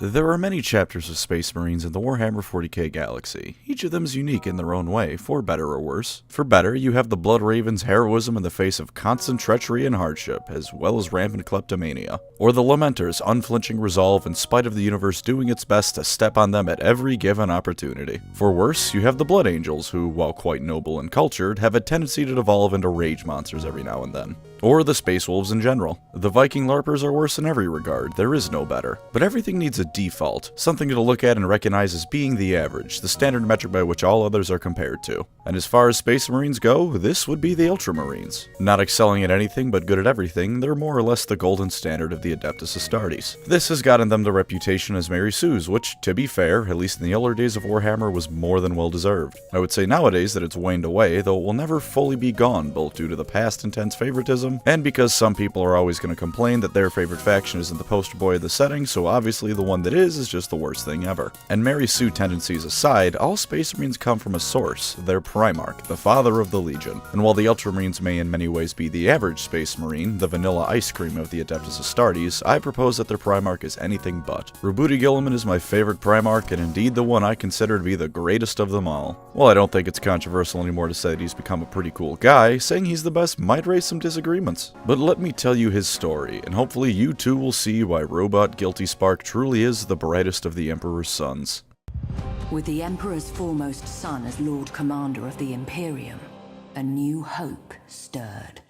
There are many chapters of Space Marines in the Warhammer 40k galaxy. Each of them is unique in their own way, for better or worse. For better, you have the Blood Raven's heroism in the face of constant treachery and hardship, as well as rampant kleptomania. Or the Lamenter's unflinching resolve in spite of the universe doing its best to step on them at every given opportunity. For worse, you have the Blood Angels, who, while quite noble and cultured, have a tendency to devolve into rage monsters every now and then. Or the Space Wolves in general. The Viking LARPers are worse in every regard, there is no better. But everything needs a default, something to look at and recognize as being the average, the standard metric by which all others are compared to. And as far as Space Marines go, this would be the Ultramarines. Not excelling at anything but good at everything, they're more or less the golden standard of the Adeptus Astartes. This has gotten them the reputation as Mary Sue's, which, to be fair, at least in the earlier days of Warhammer, was more than well deserved. I would say nowadays that it's waned away, though it will never fully be gone, both due to the past intense favoritism, and because some people are always going to complain that their favorite faction isn't the poster boy of the setting, so obviously the one that is just the worst thing ever. And Mary Sue tendencies aside, all Space Marines come from a source, their Primarch, the father of the Legion. And while the Ultramarines may in many ways be the average Space Marine, the vanilla ice cream of the Adeptus Astartes, I propose that their Primarch is anything but. Roboute Guilliman is my favorite Primarch, and indeed the one I consider to be the greatest of them all. While I don't think it's controversial anymore to say that he's become a pretty cool guy, saying he's the best might raise some disagreements. But let me tell you his story, and hopefully you too will see why Roboute Guilty Spark truly is the brightest of the Emperor's sons. With the Emperor's foremost son as Lord Commander of the Imperium, a new hope stirred.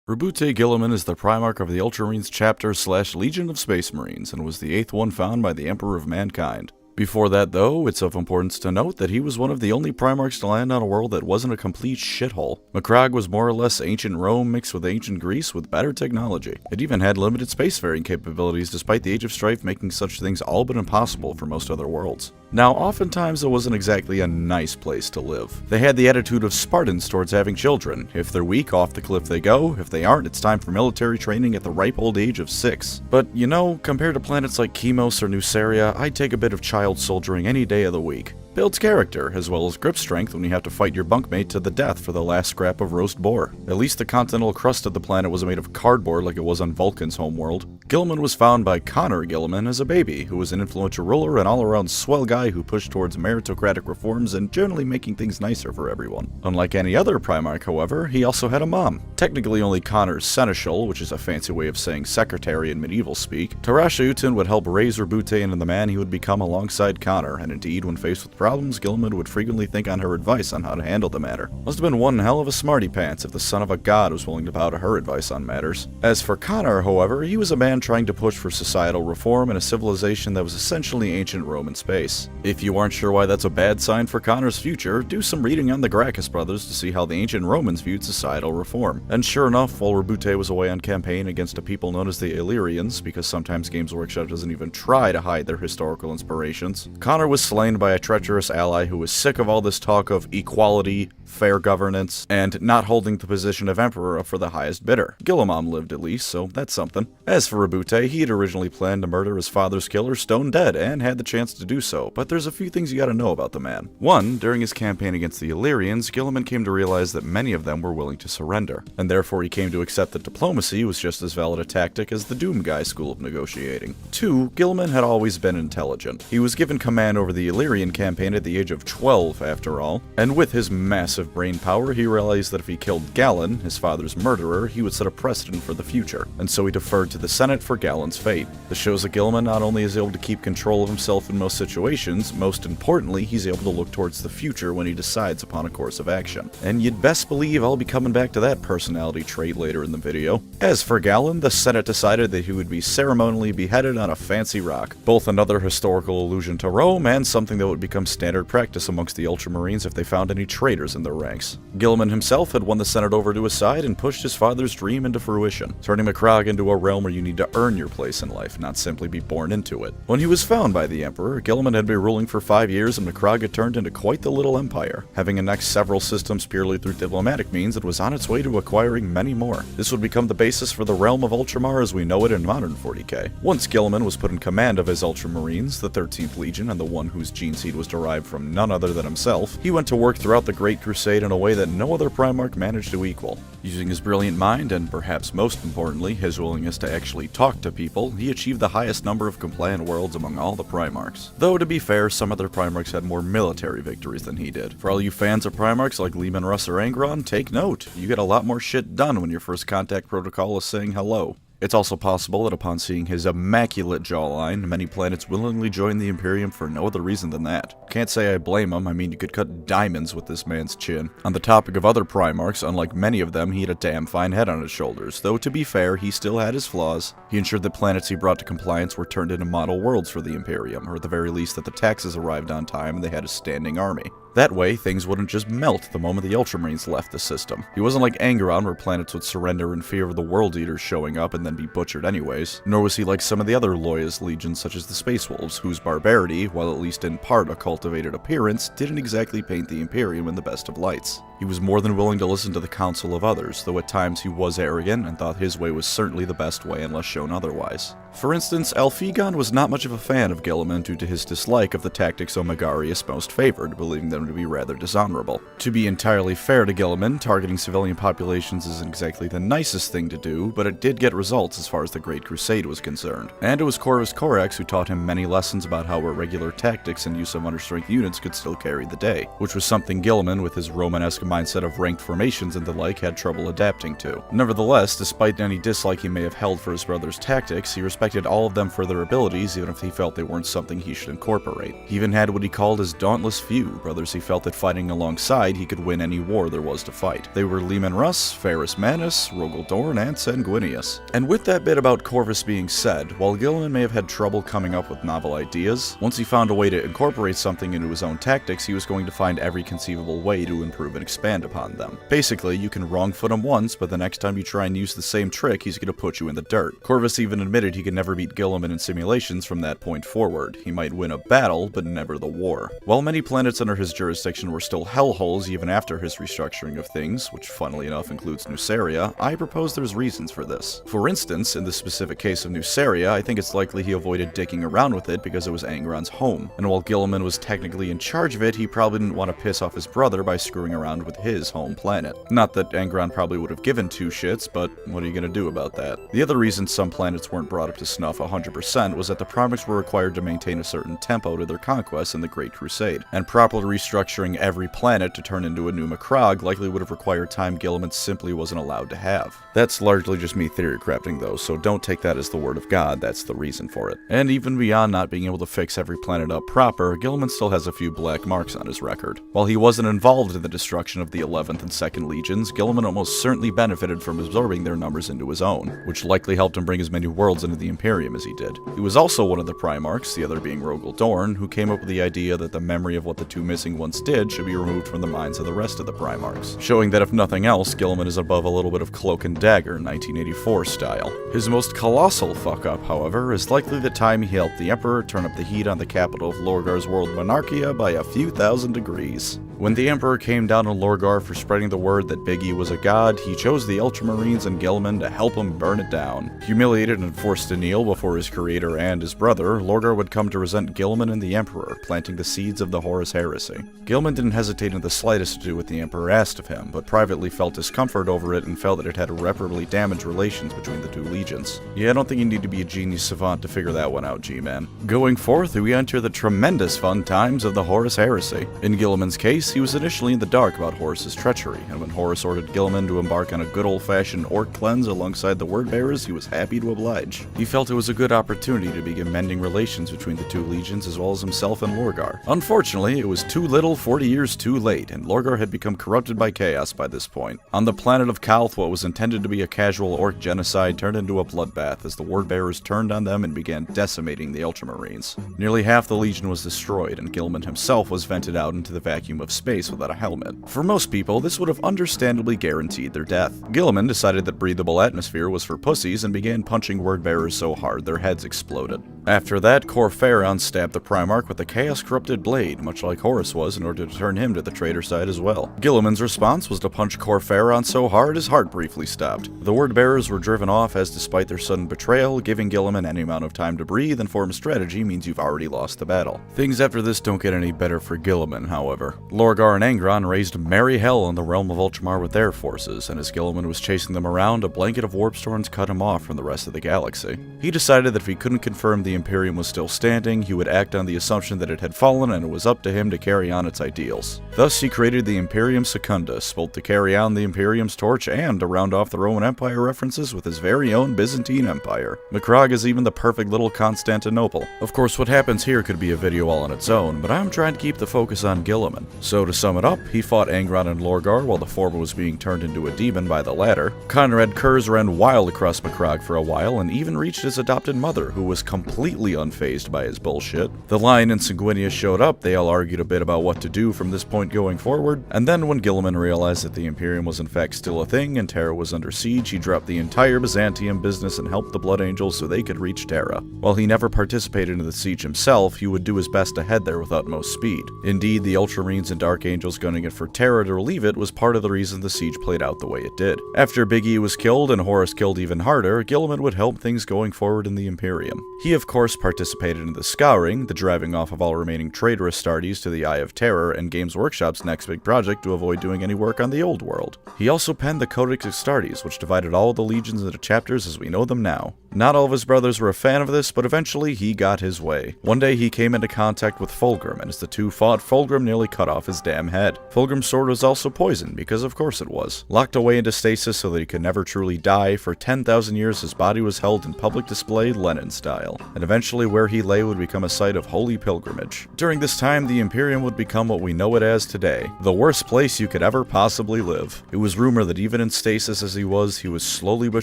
Roboute Guilliman is the Primarch of the Ultramarines chapter/Legion of Space Marines, and was the 8th one found by the Emperor of Mankind. Before that, though, it's of importance to note that he was one of the only Primarchs to land on a world that wasn't a complete shithole. Macragge was more or less ancient Rome mixed with ancient Greece with better technology. It even had limited spacefaring capabilities despite the Age of Strife making such things all but impossible for most other worlds. Now, oftentimes it wasn't exactly a nice place to live. They had the attitude of Spartans towards having children. If they're weak, off the cliff they go. If they aren't, it's time for military training at the ripe old age of 6. But, you know, compared to planets like Chemos or Nuceria, I'd take a bit of child soldiering any day of the week. Builds character, as well as grip strength when you have to fight your bunkmate to the death for the last scrap of roast boar. At least the continental crust of the planet was made of cardboard like it was on Vulcan's homeworld. Guilliman was found by Connor Guilliman as a baby, who was an influential ruler and all-around swell guy who pushed towards meritocratic reforms and generally making things nicer for everyone. Unlike any other Primarch, however, he also had a mom. Technically only Connor's seneschal, which is a fancy way of saying secretary in medieval speak, Tarasha Utin would help raise Roboute into the man he would become alongside Connor, and indeed, when faced with problems, Guilliman would frequently think on her advice on how to handle the matter. Must have been one hell of a smarty pants if the son of a god was willing to bow to her advice on matters. As for Connor, however, he was a man trying to push for societal reform in a civilization that was essentially ancient Rome in space. If you aren't sure why that's a bad sign for Connor's future, do some reading on the Gracchus brothers to see how the ancient Romans viewed societal reform. And sure enough, while Roboute was away on campaign against a people known as the Illyrians, because sometimes Games Workshop doesn't even try to hide their historical inspirations, Connor was slain by a treacherous ally who was sick of all this talk of equality, fair governance, and not holding the position of emperor up for the highest bidder. Guilliman lived at least, so that's something. As for Roboute, he had originally planned to murder his father's killer stone dead, and had the chance to do so, but there's a few things you gotta know about the man. One, during his campaign against the Illyrians, Guilliman came to realize that many of them were willing to surrender, and therefore he came to accept that diplomacy was just as valid a tactic as the Doom Guy school of negotiating. Two, Guilliman had always been intelligent. He was given command over the Illyrian campaign at the age of 12, after all, and with his massive brain power, he realized that if he killed Galen, his father's murderer, he would set a precedent for the future, and so he deferred to the Senate for Galen's fate. This shows that Guilliman not only is able to keep control of himself in most situations, most importantly, he's able to look towards the future when he decides upon a course of action. And you'd best believe I'll be coming back to that personality trait later in the video. As for Galen, the Senate decided that he would be ceremonially beheaded on a fancy rock, both another historical allusion to Rome and something that would become standard practice amongst the Ultramarines if they found any traitors in their ranks. Guilliman himself had won the Senate over to his side and pushed his father's dream into fruition, turning Macragge into a realm where you need to earn your place in life, not simply be born into it. When he was found by the Emperor, Guilliman had been ruling for 5 years and Macragge had turned into quite the little empire. Having annexed several systems purely through diplomatic means, it was on its way to acquiring many more. This would become the basis for the realm of Ultramar as we know it in modern 40k. Once Guilliman was put in command of his Ultramarines, the 13th Legion and the one whose gene seed was derived from none other than himself, he went to work throughout the Great Crusade Crusade in a way that no other Primarch managed to equal. Using his brilliant mind, and perhaps most importantly, his willingness to actually talk to people, he achieved the highest number of compliant worlds among all the Primarchs. Though, to be fair, some other Primarchs had more military victories than he did. For all you fans of Primarchs like Leman Russ or Angron, take note, you get a lot more shit done when your first contact protocol is saying hello. It's also possible that upon seeing his immaculate jawline, many planets willingly joined the Imperium for no other reason than that. Can't say I blame him, I mean you could cut diamonds with this man's chin. On the topic of other Primarchs, unlike many of them, he had a damn fine head on his shoulders, though to be fair, he still had his flaws. He ensured that planets he brought to compliance were turned into model worlds for the Imperium, or at the very least that the taxes arrived on time and they had a standing army. That way, things wouldn't just melt the moment the Ultramarines left the system. He wasn't like Angron, where planets would surrender in fear of the World Eaters showing up and then be butchered anyways, nor was he like some of the other loyalist legions such as the Space Wolves, whose barbarity, while at least in part a cultivated appearance, didn't exactly paint the Imperium in the best of lights. He was more than willing to listen to the counsel of others, though at times he was arrogant and thought his way was certainly the best way unless shown otherwise. For instance, Alphegon was not much of a fan of Guilliman due to his dislike of the tactics Omegarius most favored, believing them to be rather dishonorable. To be entirely fair to Guilliman, targeting civilian populations isn't exactly the nicest thing to do, but it did get results as far as the Great Crusade was concerned. And it was Corvus Corax who taught him many lessons about how irregular tactics and use of understrength units could still carry the day, which was something Guilliman, with his Romanesque mindset of ranked formations and the like, had trouble adapting to. Nevertheless, despite any dislike he may have held for his brother's tactics, he respected all of them for their abilities, even if he felt they weren't something he should incorporate. He even had what he called his dauntless few, brothers he felt that fighting alongside he could win any war there was to fight. They were Leman Russ, Ferrus Manus, Rogal Dorn, and Sanguinius. And with that bit about Corvus being said, while Guilliman may have had trouble coming up with novel ideas, once he found a way to incorporate something into his own tactics, he was going to find every conceivable way to improve and expand upon them. Basically, you can wrong foot him once, but the next time you try and use the same trick, he's going to put you in the dirt. Corvus even admitted he could never beat Guilliman in simulations from that point forward. He might win a battle, but never the war. While many planets under his jurisdiction were still hellholes even after his restructuring of things, which funnily enough includes Nuceria, I propose there's reasons for this. For instance, in the specific case of Nuceria, I think it's likely he avoided dicking around with it because it was Angron's home, and while Guilliman was technically in charge of it, he probably didn't want to piss off his brother by screwing around with his home planet. Not that Angron probably would have given two shits, but what are you gonna do about that? The other reason some planets weren't brought up to snuff 100% was that the Primarchs were required to maintain a certain tempo to their conquests in the Great Crusade, and properly restructuring every planet to turn into a new Macrog likely would have required time Guilliman simply wasn't allowed to have. That's largely just me theory crafting though, so don't take that as the word of God, that's the reason for it. And even beyond not being able to fix every planet up proper, Guilliman still has a few black marks on his record. While he wasn't involved in the destruction of the 11th and 2nd Legions, Guilliman almost certainly benefited from absorbing their numbers into his own, which likely helped him bring as many worlds into the Imperium as he did. He was also one of the Primarchs, the other being Rogal Dorn, who came up with the idea that the memory of what the two missing ones did should be removed from the minds of the rest of the Primarchs, showing that if nothing else, Guilliman is above a little bit of Cloak and Dagger 1984 style. His most colossal fuck-up, however, is likely the time he helped the Emperor turn up the heat on the capital of Lorgar's world Monarchia by a few thousand degrees. When the Emperor came down on Lorgar for spreading the word that Big E was a god, he chose the Ultramarines and Guilliman to help him burn it down. Humiliated and forced to kneel before his creator and his brother, Lorgar would come to resent Guilliman and the Emperor, planting the seeds of the Horus heresy. Guilliman didn't hesitate in the slightest to do what the Emperor asked of him, but privately felt discomfort over it and felt that it had irreparably damaged relations between the two legions. Yeah, I don't think you need to be a genius savant to figure that one out, G-Man. Going forth, we enter the tremendous fun times of the Horus heresy. In Guilliman's case, he was initially in the dark about Horus's treachery, and when Horus ordered Guilliman to embark on a good old-fashioned orc cleanse alongside the word-bearers, he was happy to oblige. He felt it was a good opportunity to begin mending relations between the two legions as well as himself and Lorgar. Unfortunately, it was too little 40 years too late, and Lorgar had become corrupted by chaos by this point. On the planet of Kalth, what was intended to be a casual orc genocide turned into a bloodbath as the word-bearers turned on them and began decimating the Ultramarines. Nearly half the legion was destroyed, and Guilliman himself was vented out into the vacuum of space without a helmet. For most people, this would have understandably guaranteed their death. Guilliman decided that breathable atmosphere was for pussies and began punching word-bearers so hard their heads exploded. After that, Corpharion stabbed the Primarch with a chaos-corrupted blade, much like Horus was, in order to turn him to the traitor side as well. Guilliman's response was to punch Corpharion so hard his heart briefly stopped. The word-bearers were driven off as, despite their sudden betrayal, giving Guilliman any amount of time to breathe and form strategy means you've already lost the battle. Things after this don't get any better for Guilliman, however. Lorgar and Angron raised merry hell in the realm of Ultramar with their forces, and as Guilliman was chasing them around, a blanket of warp storms cut him off from the rest of the galaxy. He decided that if he couldn't confirm the Imperium was still standing, he would act on the assumption that it had fallen and it was up to him to carry on its ideals. Thus, he created the Imperium Secundus, both to carry on the Imperium's torch and to round off the Roman Empire references with his very own Byzantine Empire. Macragge is even the perfect little Constantinople. Of course, what happens here could be a video all on its own, but I'm trying to keep the focus on Guilliman. So to sum it up, he fought Angron and Lorgar while the former was being turned into a demon by the latter. Conrad Kurz ran wild across Macragge for a while and even reached his adopted mother, who was completely unfazed by his bullshit. The Lion and Sanguinius showed up, they all argued a bit about what to do from this point going forward, and then when Guilliman realized that the Imperium was in fact still a thing and Terra was under siege, he dropped the entire Byzantium business and helped the Blood Angels so they could reach Terra. While he never participated in the siege himself, he would do his best to head there with utmost speed. Indeed, the Ultramarines and Dark Angels gunning it for Terra to relieve it was part of the reason the siege played out the way it did. After Big E was killed and Horus killed even harder, Guilliman would help things going forward in the Imperium. He of course participated in the Scouring, the driving off of all remaining traitor Astartes to the Eye of Terror, and Games Workshop's next big project to avoid doing any work on the old world. He also penned the Codex Astartes, which divided all the legions into chapters as we know them now. Not all of his brothers were a fan of this, but eventually he got his way. One day he came into contact with Fulgrim, and as the two fought, Fulgrim nearly cut off his damn head. Fulgrim's sword was also poisoned, because of course it was. Locked away into stasis so that he could never truly die, for 10,000 years his body was held in public display Lenin style, and eventually where he lay would become a site of holy pilgrimage. During this time, the Imperium would become what we know it as today, the worst place you could ever possibly live. It was rumored that even in stasis as he was slowly but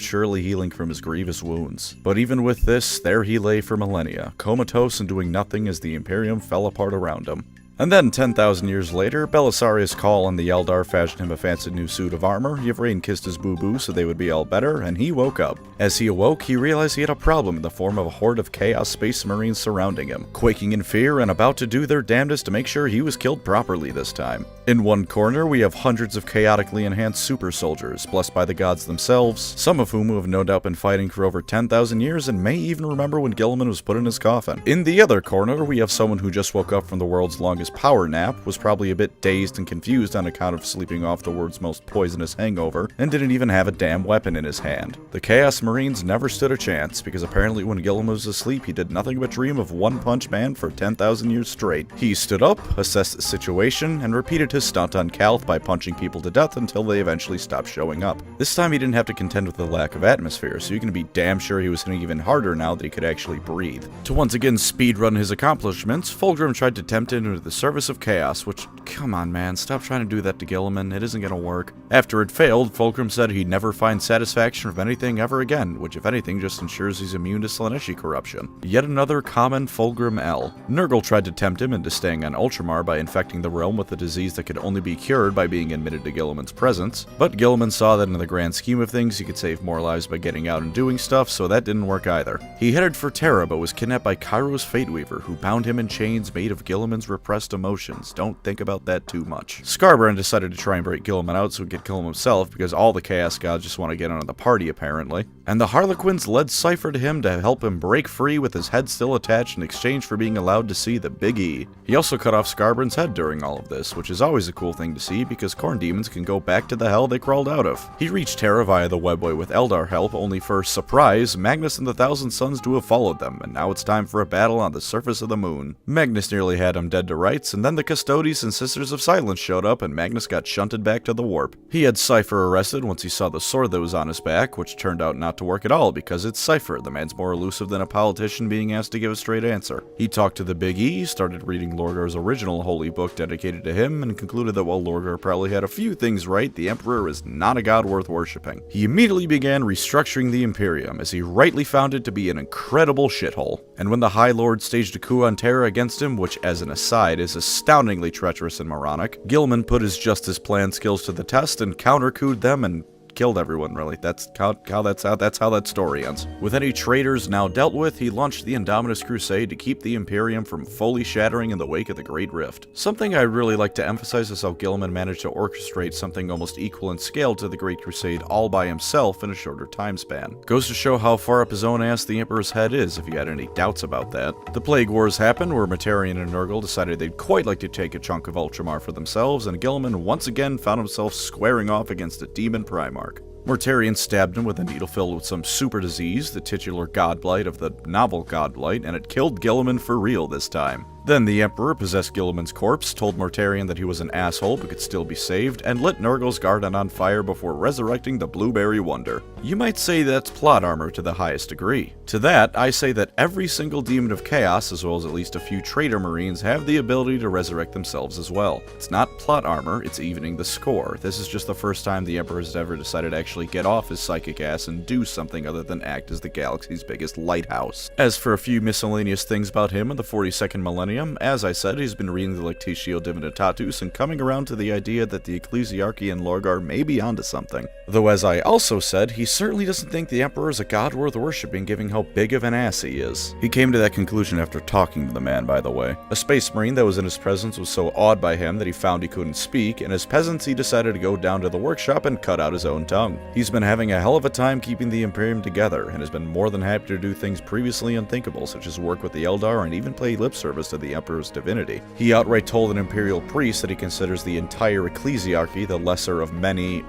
surely healing from his grievous wounds. But even with this, there he lay for millennia, comatose and doing nothing as the Imperium fell apart around him. And then, 10,000 years later, Belisarius Cawl and the Eldar fashioned him a fancy new suit of armor, Yvraine kissed his boo-boo so they would be all better, and he woke up. As he awoke, he realized he had a problem in the form of a horde of Chaos Space Marines surrounding him, quaking in fear and about to do their damnedest to make sure he was killed properly this time. In one corner, we have hundreds of chaotically enhanced super soldiers, blessed by the gods themselves, some of whom have no doubt been fighting for over 10,000 years and may even remember when Guilliman was put in his coffin. In the other corner, we have someone who just woke up from the world's longest power nap, was probably a bit dazed and confused on account of sleeping off the world's most poisonous hangover, and didn't even have a damn weapon in his hand. The Chaos Marines never stood a chance, because apparently when Guilliman was asleep, he did nothing but dream of One Punch Man for 10,000 years straight. He stood up, assessed the situation, and repeated his stunt on Calth by punching people to death until they eventually stopped showing up. This time he didn't have to contend with the lack of atmosphere, so you can be damn sure he was hitting even harder now that he could actually breathe. To once again speedrun his accomplishments, Fulgrim tried to tempt him into the service of chaos, which, come on man, stop trying to do that to Guilliman, it isn't gonna work. After it failed, Fulgrim said he'd never find satisfaction from anything ever again, which if anything just ensures he's immune to Slaaneshi corruption. Yet another common Fulgrim L. Nurgle tried to tempt him into staying on Ultramar by infecting the realm with a disease that could only be cured by being admitted to Guilliman's presence, but Guilliman saw that in the grand scheme of things he could save more lives by getting out and doing stuff, so that didn't work either. He headed for Terra but was kidnapped by Cairo's Fateweaver, who bound him in chains made of Guilliman's repressed emotions. Don't think about that too much. Scarbrand decided to try and break Guilliman out so he could kill him himself, because all the Chaos Gods just want to get in on the party apparently. And the Harlequins led Cypher to him to help him break free with his head still attached in exchange for being allowed to see the Big E. He also cut off Scarbrand's head during all of this, which is always a cool thing to see because Khorne demons can go back to the hell they crawled out of. He reached Terra via the Webway with Eldar help, only for, surprise, Magnus and the Thousand Suns to have followed them, and now it's time for a battle on the surface of the moon. Magnus nearly had him dead to rights, and then the Custodes and Sisters of Silence showed up and Magnus got shunted back to the warp. He had Cypher arrested once he saw the sword that was on his back, which turned out not to work at all because it's Cypher, the man's more elusive than a politician being asked to give a straight answer. He talked to the Big E, started reading Lorgar's original holy book dedicated to him, and concluded that while Lorgar probably had a few things right, the Emperor is not a god worth worshipping. He immediately began restructuring the Imperium, as he rightly found it to be an incredible shithole. And when the High Lord staged a coup on Terra against him, which as an aside is astoundingly treacherous and moronic, Guilliman put his justice plan skills to the test and counter-couped them and killed everyone, really. That's how that story ends. With any traitors now dealt with, he launched the Indominus Crusade to keep the Imperium from fully shattering in the wake of the Great Rift. Something I'd really like to emphasize is how Guilliman managed to orchestrate something almost equal in scale to the Great Crusade all by himself in a shorter time span. Goes to show how far up his own ass the Emperor's head is, if you had any doubts about that. The Plague Wars happened, where Mortarion and Nurgle decided they'd quite like to take a chunk of Ultramar for themselves, and Guilliman once again found himself squaring off against a demon Primarch. Mortarion stabbed him with a needle filled with some super disease, the titular godblight of the novel Godblight, and it killed Guilliman for real this time. Then the Emperor possessed Guilliman's corpse, told Mortarion that he was an asshole but could still be saved, and lit Nurgle's garden on fire before resurrecting the Blueberry Wonder. You might say that's plot armor to the highest degree. To that, I say that every single demon of chaos, as well as at least a few traitor marines, have the ability to resurrect themselves as well. It's not plot armor, it's evening the score. This is just the first time the Emperor has ever decided to actually get off his psychic ass and do something other than act as the galaxy's biggest lighthouse. As for a few miscellaneous things about him in the 42nd millennium, as I said, he's been reading the Lectitio Divinitatus and coming around to the idea that the Ecclesiarchy and Lorgar may be onto something. Though as I also said, he certainly doesn't think the Emperor is a god worth worshipping, given how big of an ass he is. He came to that conclusion after talking to the man, by the way. A space marine that was in his presence was so awed by him that he found he couldn't speak, and as peasants he decided to go down to the workshop and cut out his own tongue. He's been having a hell of a time keeping the Imperium together, and has been more than happy to do things previously unthinkable, such as work with the Eldar and even pay lip service to the Emperor's divinity. He outright told an Imperial priest that he considers the entire Ecclesiarchy the lesser of many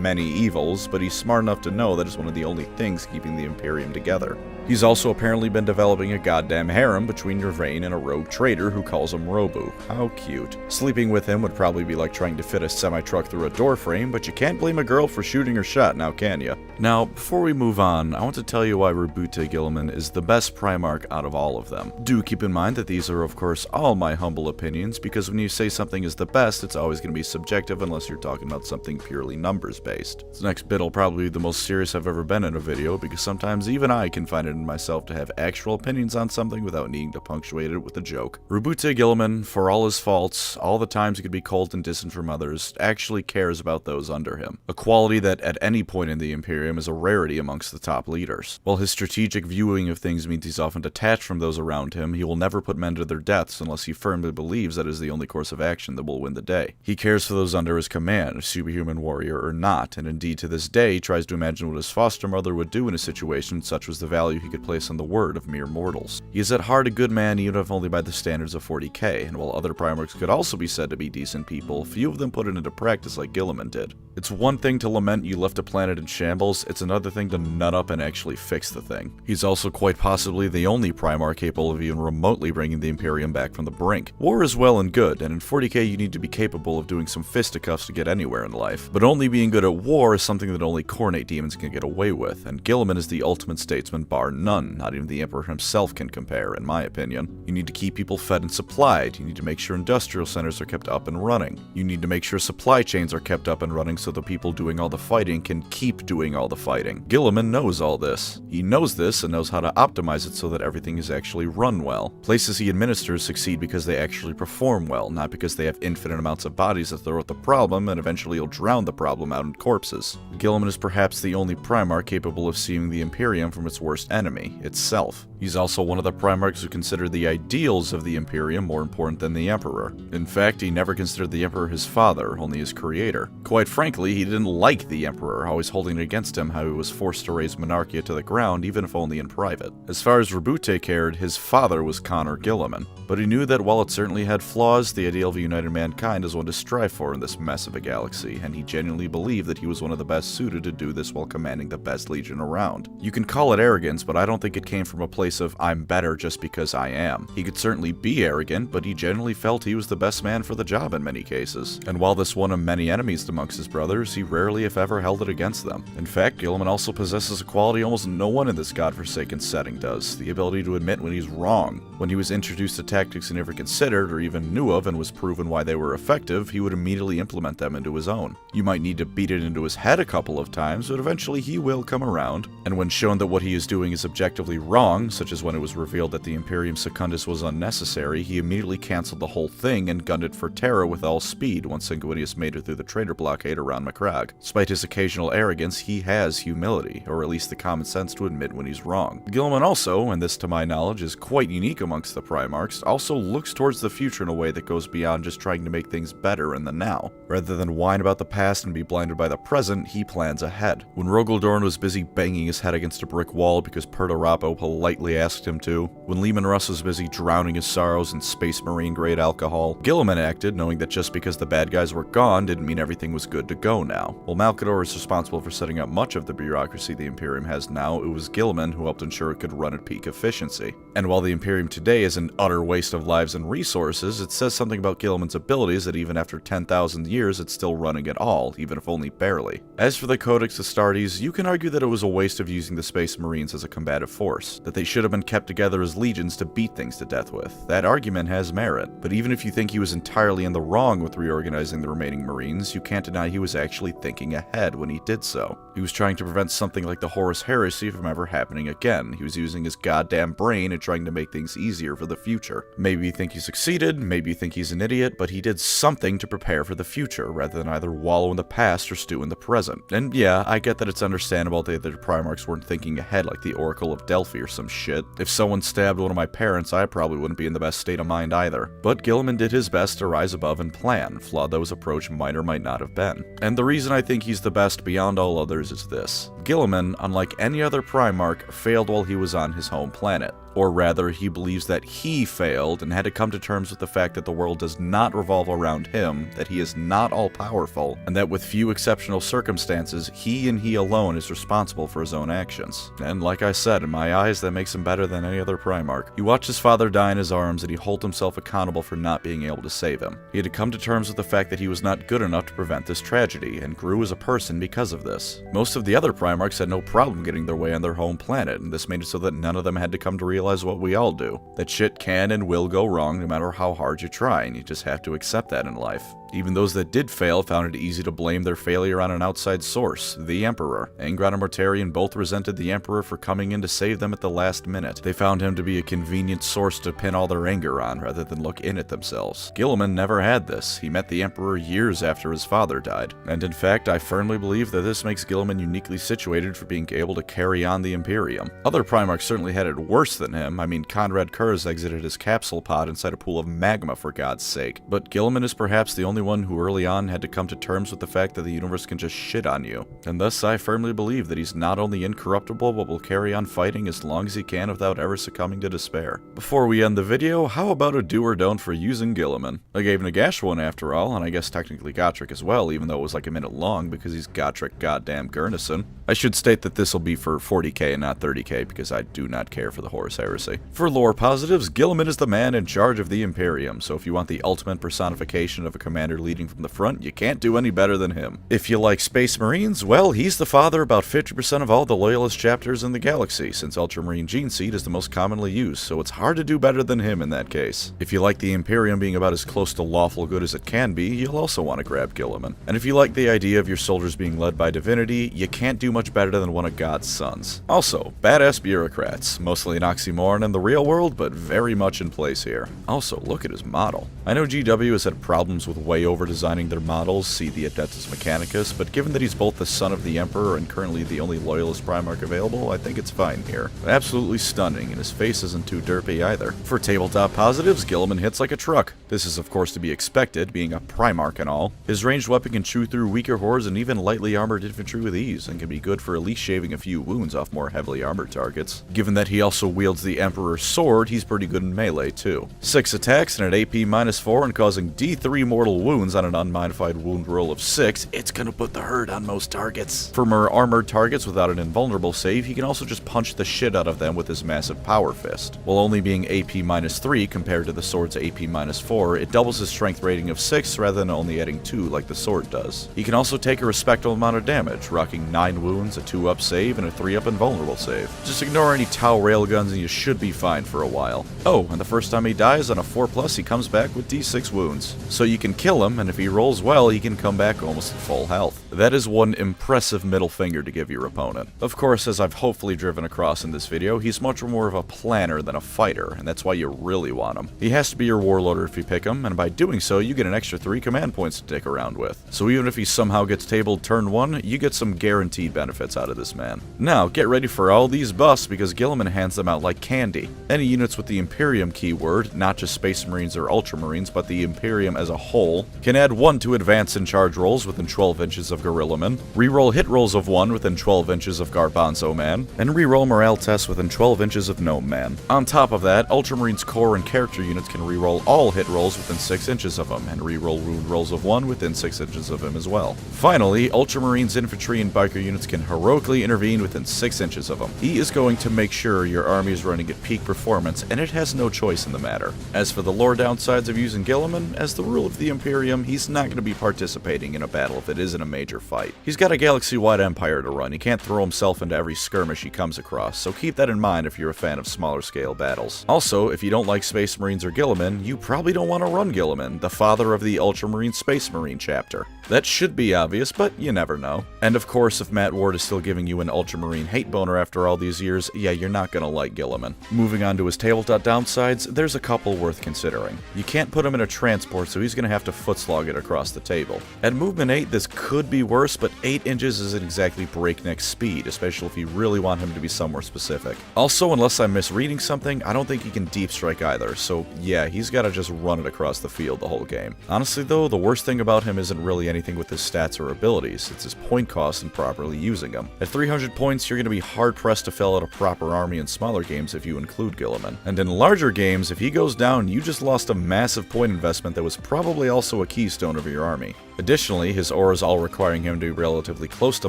evils, but he's smart enough to know that it's one of the only things keeping the Imperium together. He's also apparently been developing a goddamn harem between Yervain and a rogue trader who calls him Robu. How cute. Sleeping with him would probably be like trying to fit a semi-truck through a door frame, but you can't blame a girl for shooting her shot, now can ya? Now, before we move on, I want to tell you why Roboute Guilliman is the best Primarch out of all of them. Do keep in mind that these are of course all my humble opinions, because when you say something is the best, it's always going to be subjective unless you're talking about something purely numbers based. This next bit will probably be the most serious I've ever been in a video, because sometimes even I can find it in myself to have actual opinions on something without needing to punctuate it with a joke. Roboute Guilliman, for all his faults, all the times he could be cold and distant from others, actually cares about those under him. A quality that at any point in the Imperium is a rarity amongst the top leaders. While his strategic viewing of things means he's often detached from those around him, he will never put men to their deaths unless he firmly believes that is the only course of action that will win the day. He cares for those under his command, superhuman warrior or not, and indeed to this day tries to imagine what his foster mother would do in a situation such was the value he could place on the word of mere mortals. He is at heart a good man, even if only by the standards of 40k, and while other Primarchs could also be said to be decent people, few of them put it into practice like Guilliman did. It's one thing to lament you left a planet in shambles, it's another thing to nut up and actually fix the thing. He's also quite possibly the only Primarch capable of even remotely bringing the Imperium back from the brink. War is well and good, and in 40k you need to be capable of doing some fisticuffs to get anywhere in life. But only being good at war is something that only Khornate demons can get away with, and Guilliman is the ultimate statesman bar none. Not even the Emperor himself can compare, in my opinion. You need to keep people fed and supplied, you need to make sure industrial centers are kept up and running. You need to make sure supply chains are kept up and running so the people doing all the fighting can keep doing all the fighting. Guilliman knows all this. He knows this and knows how to optimize it so that everything is actually run well. Places he administers succeed because they actually perform well, not because they have infinite amounts of bodies that throw at the problem and eventually will drown the problem out in corpses. Guilliman is perhaps the only Primarch capable of seeing the Imperium from its worst enemy, itself. He's also one of the Primarchs who consider the ideals of the Imperium more important than the Emperor. In fact, he never considered the Emperor his father, only his creator. Quite frankly, he didn't like the Emperor, always holding it against him how he was forced to raise Monarchia to the ground, even if only in private. As far as Roboute cared, his father was Connor Guilliman, but he knew that while it certainly had flaws, the ideal of a united mankind is one to strive for in this mess of a galaxy, and he genuinely believed that he was one of the best suited to do this while commanding the best legion around. You can call it arrogance, but I don't think it came from a place of I'm better just because I am. He could certainly be arrogant, but he genuinely felt he was the best man for the job in many cases. And while this won him many enemies amongst his brothers, he rarely if ever held it against them. In fact, Guilliman also possesses a quality almost no one in this godforsaken setting does, the ability to admit when he's wrong. When he was introduced to tactics he never considered or even knew of and was proven why they were effective, he would immediately implement them into his own. You might need to beat it into his head a couple of times, but eventually he will come around. And when shown that what he is doing is objectively wrong, such as when it was revealed that the Imperium Secundus was unnecessary, he immediately cancelled the whole thing and gunned it for Terra with all speed once Sanguinius made it through the traitor blockade around Macragge. Despite his occasional arrogance, he has humility, or at least the common sense to admit when he's wrong. Guilliman also, and this to my knowledge is quite unique amongst the Primarchs, also looks towards the future in a way that goes beyond just trying to make things better in the now. Rather than whine about the past and be blinded by the present, he plans ahead. When Rogal Dorn was busy banging his head against a brick wall because Pertarapo politely asked him to, when Leman Russ was busy drowning his sorrows in Space Marine grade alcohol, Guilliman acted knowing that just because the bad guys were gone didn't mean everything was good to go now. While Malcador is responsible for setting up much of the bureaucracy the Imperium has now, it was Guilliman who helped ensure it could run at peak efficiency. And while the Imperium today is an utter waste of lives and resources, it says something about Guilliman's abilities that even after 10,000 years it's still running at all, even if only barely. As for the Codex Astartes, you can argue that it was a waste of using the Space Marines as a combative force, that they should have been kept together as legions to beat things to death with. That argument has merit, but even if you think he was entirely in the wrong with reorganizing the remaining Marines, you can't deny he was actually thinking ahead when he did so. He was trying to prevent something like the Horus Heresy from ever happening again. He was using his goddamn brain and trying to make things easier for the future. Maybe you think he succeeded, maybe you think he's an idiot, but he did something to prepare for the future, rather than either wallow in the past or stew in the present. And yeah, I get that it's understandable that the Primarchs weren't thinking ahead like the Oracle of Delphi or some shit. If someone stabbed one of my parents, I probably wouldn't be in the best state of mind either. But Guilliman did his best to rise above and plan, flawed though his approach might or might not have been. And the reason I think he's the best beyond all others is this. Guilliman, unlike any other Primarch, failed while he was on his home planet. Or rather, he believes that he failed and had to come to terms with the fact that the world does not revolve around him, that he is not all-powerful, and that with few exceptional circumstances, he and he alone is responsible for his own actions. And like I said, in my eyes, that makes him better than any other Primarch. He watched his father die in his arms, and he held himself accountable for not being able to save him. He had to come to terms with the fact that he was not good enough to prevent this tragedy, and grew as a person because of this. Most of the other Primarchs had no problem getting their way on their home planet, and this made it so that none of them had to come to realize what we all do. That shit can and will go wrong no matter how hard you try, and you just have to accept that in life. Even those that did fail found it easy to blame their failure on an outside source, the Emperor. Angron and Mortarion both resented the Emperor for coming in to save them at the last minute. They found him to be a convenient source to pin all their anger on rather than look in at themselves. Guilliman never had this. He met the Emperor years after his father died. And in fact, I firmly believe that this makes Guilliman uniquely situated for being able to carry on the Imperium. Other Primarchs certainly had it worse than him. I mean, Conrad Kurz exited his capsule pod inside a pool of magma for God's sake. But Guilliman is perhaps the only one who early on had to come to terms with the fact that the universe can just shit on you. And thus I firmly believe that he's not only incorruptible but will carry on fighting as long as he can without ever succumbing to despair. Before we end the video, how about a do or don't for using Guilliman? I gave Nagash one after all, and I guess technically Gotrek as well, even though it was like a minute long because he's Gotrek goddamn Gurnison. I should state that this will be for 40k and not 30k because I do not care for the Horus Heresy. For lore positives, Guilliman is the man in charge of the Imperium, so if you want the ultimate personification of a commander leading from the front, you can't do any better than him. If you like Space Marines, well, he's the father of about 50% of all the Loyalist chapters in the galaxy, since Ultramarine Gene Seed is the most commonly used, so it's hard to do better than him in that case. If you like the Imperium being about as close to lawful good as it can be, you'll also want to grab Guilliman. And if you like the idea of your soldiers being led by divinity, you can't do much better than one of God's sons. Also, badass bureaucrats, mostly an oxymoron in the real world, but very much in place here. Also, look at his model. I know GW has had problems with way over designing their models, see the Adeptus Mechanicus, but given that he's both the son of the Emperor and currently the only Loyalist Primarch available, I think it's fine here. Absolutely stunning, and his face isn't too derpy either. For tabletop positives, Guilliman hits like a truck. This is of course to be expected, being a Primarch and all. His ranged weapon can chew through weaker hordes and even lightly armored infantry with ease, and can be good for at least shaving a few wounds off more heavily armored targets. Given that he also wields the Emperor's sword, he's pretty good in melee too. 6 attacks and an AP -4 and causing D3 mortal wounds on an unmodified wound roll of 6, it's gonna put the hurt on most targets. For more armored targets without an invulnerable save, he can also just punch the shit out of them with his massive power fist. While only being AP-3 compared to the sword's AP-4, it doubles his strength rating of 6 rather than only adding 2 like the sword does. He can also take a respectable amount of damage, rocking 9 wounds, a 2-up save, and a 3-up invulnerable save. Just ignore any Tau railguns and you should be fine for a while. Oh, and the first time he dies on a 4+, he comes back with D6 wounds. So you can kill him, and if he rolls well, he can come back almost at full health. That is one impressive middle finger to give your opponent. Of course, as I've hopefully driven across in this video, he's much more of a planner than a fighter, and that's why you really want him. He has to be your warlord if you pick him, and by doing so, you get an extra 3 command points to dick around with. So even if he somehow gets tabled turn 1, you get some guaranteed benefits out of this man. Now, get ready for all these buffs because Guilliman hands them out like candy. Any units with the Imperium keyword, not just Space Marines or Ultramarines, but the Imperium as a whole, can add 1 to advance and charge rolls within 12 inches of Guilliman, reroll hit rolls of 1 within 12 inches of Garbanzo Man, and reroll morale tests within 12 inches of Gnome Man. On top of that, Ultramarines core and character units can reroll all hit rolls within 6 inches of him, and reroll wound rolls of 1 within 6 inches of him as well. Finally, Ultramarines infantry and biker units can heroically intervene within 6 inches of him. He is going to make sure your army is running at peak performance, and it has no choice in the matter. As for the lore downsides of using Guilliman, as the rule of the Imperium, he's not going to be participating in a battle if it isn't a major fight. He's got a galaxy-wide empire to run. He can't throw himself into every skirmish he comes across, so keep that in mind if you're a fan of smaller scale battles. Also, if you don't like Space Marines or Guilliman, you probably don't want to run Guilliman, the father of the Ultramarine Space Marine chapter. That should be obvious, but you never know. And of course, if Matt Ward is still giving you an Ultramarine hate boner after all these years, yeah, you're not gonna like Guilliman. Moving on to his tabletop downsides, there's a couple worth considering. You can't put him in a transport, so he's gonna have to footslog it across the table. At movement 8, this could be worse, but 8 inches isn't exactly breakneck speed, especially if you really want him to be somewhere specific. Also, unless I'm misreading something, I don't think he can deep strike either, so yeah, he's gotta just run it across the field the whole game. Honestly though, the worst thing about him isn't really anything with his stats or abilities, it's his point cost and properly using them. At 300 points, you're going to be hard-pressed to fill out a proper army in smaller games if you include Guilliman. And in larger games, if he goes down, you just lost a massive point investment that was probably also a keystone of your army. Additionally, his auras all requiring him to be relatively close to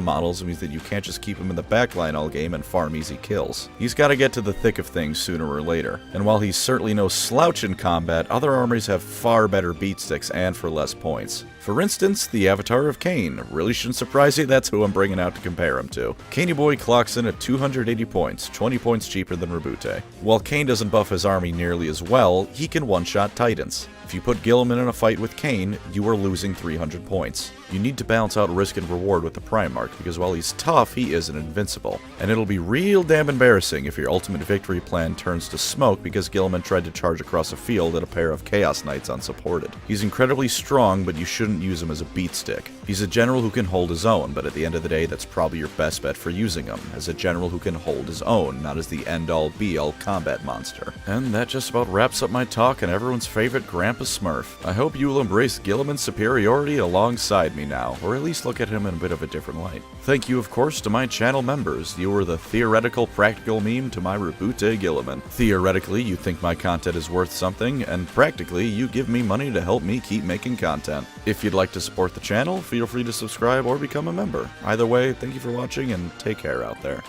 models means that you can't just keep him in the backline all game and farm easy kills. He's got to get to the thick of things sooner or later. And while he's certainly no slouch in combat, other armies have far better beat sticks and for less points. For instance, the Avatar of Kane. Really shouldn't surprise you, that's who I'm bringing out to compare him to. Caney Boy clocks in at 280 points, 20 points cheaper than Roboute. While Kane doesn't buff his army nearly as well, he can one-shot Titans. If you put Guilliman in a fight with Kane, you are losing 300 points. You need to balance out risk and reward with the Primarch, because while he's tough, he isn't invincible. And it'll be real damn embarrassing if your ultimate victory plan turns to smoke because Guilliman tried to charge across a field at a pair of Chaos Knights unsupported. He's incredibly strong, but you shouldn't use him as a beat stick. He's a general who can hold his own, but at the end of the day, that's probably your best bet for using him, as a general who can hold his own, not as the end-all be-all combat monster. And that just about wraps up my talk on everyone's favorite Grandpa Smurf. I hope you will embrace Guilliman's superiority alongside me now, or at least look at him in a bit of a different light. Thank you, of course, to my channel members. You are the theoretical practical meme to my Roboute Guilliman. Theoretically, you think my content is worth something, and practically, you give me money to help me keep making content. If you'd like to support the channel, feel free to subscribe or become a member. Either way, thank you for watching, and take care out there.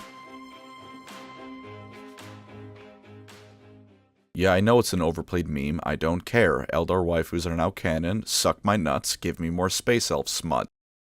Yeah, I know it's an overplayed meme, I don't care. Eldar waifus are now canon, suck my nuts, give me more space elf smut.